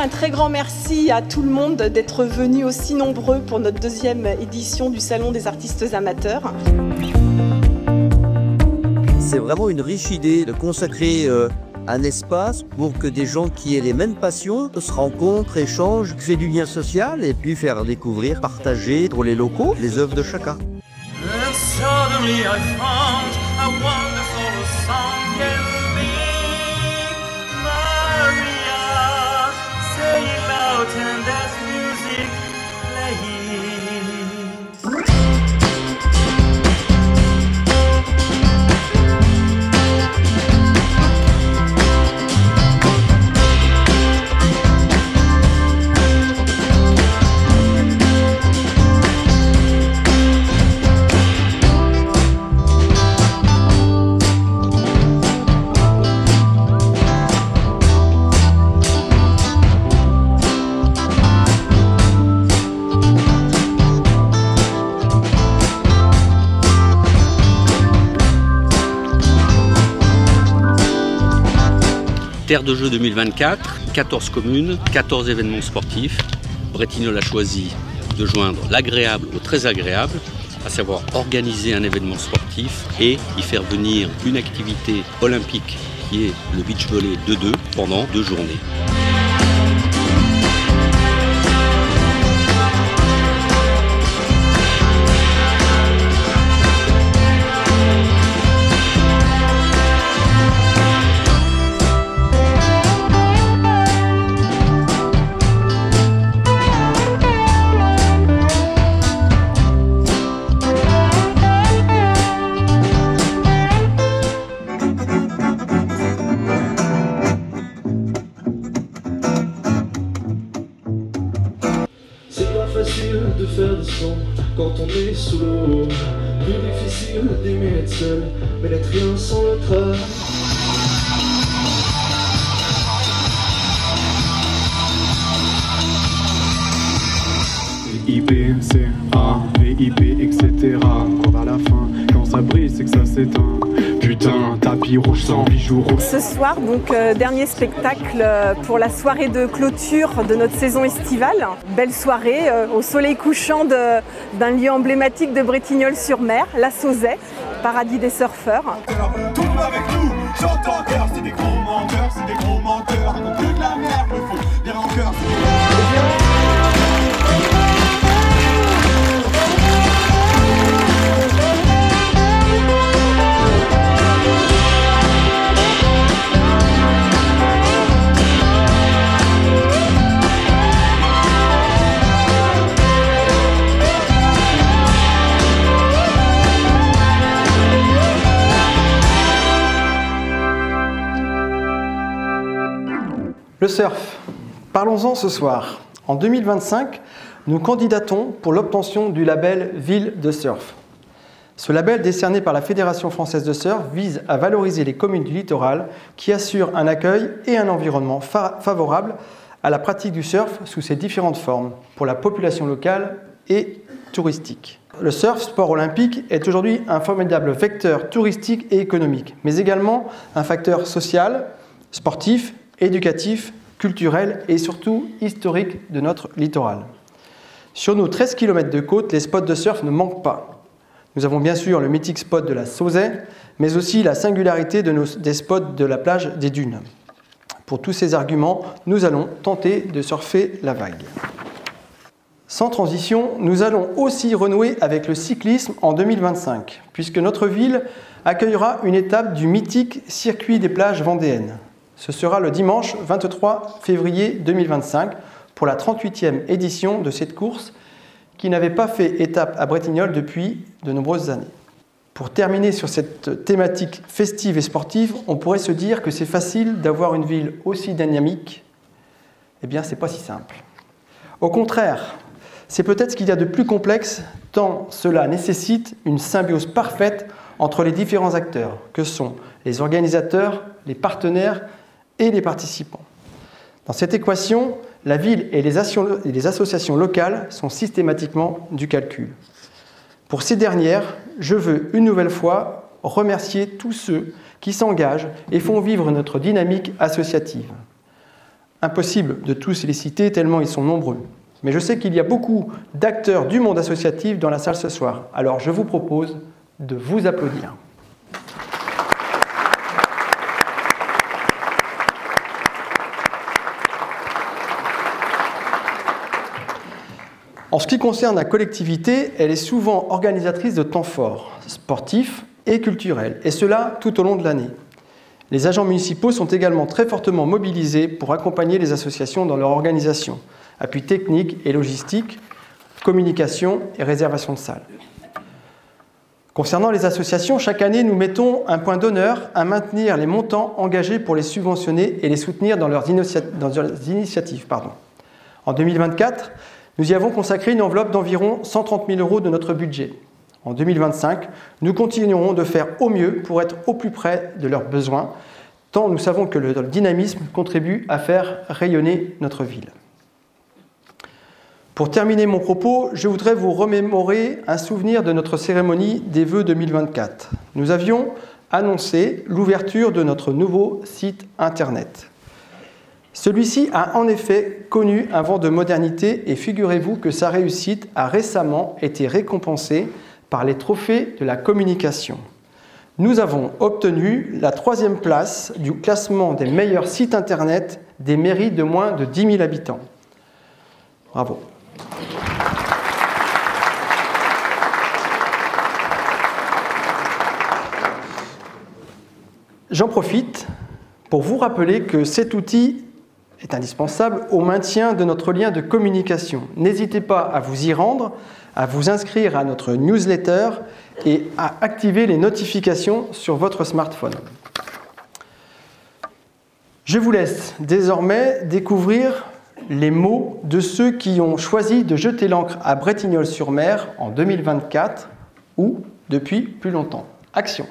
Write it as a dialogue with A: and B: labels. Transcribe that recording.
A: un très grand merci à tout le monde d'être venu aussi nombreux pour notre deuxième édition du Salon des artistes amateurs.
B: C'est vraiment une riche idée de consacrer un espace pour que des gens qui aient les mêmes passions se rencontrent, échangent, créent du lien social et puis faire découvrir, partager pour les locaux les œuvres de chacun.
C: Terre de Jeux 2024, 14 communes, 14 événements sportifs. Bretignolles a choisi de joindre l'agréable au très agréable, à savoir organiser un événement sportif et y faire venir une activité olympique qui est le beach volley 2-2 pendant 2 journées.
D: Facile de faire des sons quand on est sous l'eau. Plus difficile d'aimer être seul, mais d'être rien sans l'autre.
E: VIP, CA, VIP, etc. Encore à la fin, quand ça brille, c'est que ça s'éteint. Putain, tapis rouge sans bijoux rouges.
A: Ce soir, donc, dernier spectacle pour la soirée de clôture de notre saison estivale. Belle soirée au soleil couchant d'un lieu emblématique de Bretignolles-sur-Mer, la Sauzet, paradis des surfeurs.
F: Tout le monde avec nous, j'entends cœur, c'est des gros menteurs, c'est des gros menteurs. Racontent que de la merde, me font des rancœurs.
G: Le surf. Parlons-en ce soir. En 2025, nous candidatons pour l'obtention du label Ville de Surf. Ce label, décerné par la Fédération française de surf, vise à valoriser les communes du littoral qui assurent un accueil et un environnement favorable à la pratique du surf sous ses différentes formes pour la population locale et touristique. Le surf, sport olympique, est aujourd'hui un formidable vecteur touristique et économique, mais également un facteur social, sportif, éducatif, culturel et surtout historique de notre littoral. Sur nos 13 km de côte, les spots de surf ne manquent pas. Nous avons bien sûr le mythique spot de la Sauzet, mais aussi la singularité des spots de la plage des Dunes. Pour tous ces arguments, nous allons tenter de surfer la vague. Sans transition, nous allons aussi renouer avec le cyclisme en 2025, puisque notre ville accueillera une étape du mythique circuit des plages vendéennes. Ce sera le dimanche 23 février 2025 pour la 38e édition de cette course qui n'avait pas fait étape à Bretignolles depuis de nombreuses années. Pour terminer sur cette thématique festive et sportive, on pourrait se dire que c'est facile d'avoir une ville aussi dynamique. Eh bien, c'est pas si simple. Au contraire, c'est peut-être ce qu'il y a de plus complexe, tant cela nécessite une symbiose parfaite entre les différents acteurs, que sont les organisateurs, les partenaires et les participants. Dans cette équation, la ville et les associations locales sont systématiquement du calcul. Pour ces dernières, je veux une nouvelle fois remercier tous ceux qui s'engagent et font vivre notre dynamique associative. Impossible de tous les citer tellement ils sont nombreux. Mais je sais qu'il y a beaucoup d'acteurs du monde associatif dans la salle ce soir. Alors je vous propose de vous applaudir. En ce qui concerne la collectivité, elle est souvent organisatrice de temps forts, sportifs et culturels, et cela tout au long de l'année. Les agents municipaux sont également très fortement mobilisés pour accompagner les associations dans leur organisation, appui technique et logistique, communication et réservation de salles. Concernant les associations, chaque année, nous mettons un point d'honneur à maintenir les montants engagés pour les subventionner et les soutenir dans leurs initiatives. En 2024, nous y avons consacré une enveloppe d'environ 130 000 € de notre budget. En 2025, nous continuerons de faire au mieux pour être au plus près de leurs besoins, tant nous savons que le dynamisme contribue à faire rayonner notre ville. Pour terminer mon propos, je voudrais vous remémorer un souvenir de notre cérémonie des vœux 2024. Nous avions annoncé l'ouverture de notre nouveau site internet. Celui-ci a en effet connu un vent de modernité et figurez-vous que sa réussite a récemment été récompensée par les trophées de la communication. Nous avons obtenu la 3e place du classement des meilleurs sites internet des mairies de moins de 10 000 habitants. Bravo. J'en profite pour vous rappeler que cet outil est indispensable au maintien de notre lien de communication. N'hésitez pas à vous y rendre, à vous inscrire à notre newsletter et à activer les notifications sur votre smartphone. Je vous laisse désormais découvrir les mots de ceux qui ont choisi de jeter l'ancre à Bretignolles-sur-Mer en 2024 ou depuis plus longtemps. Action!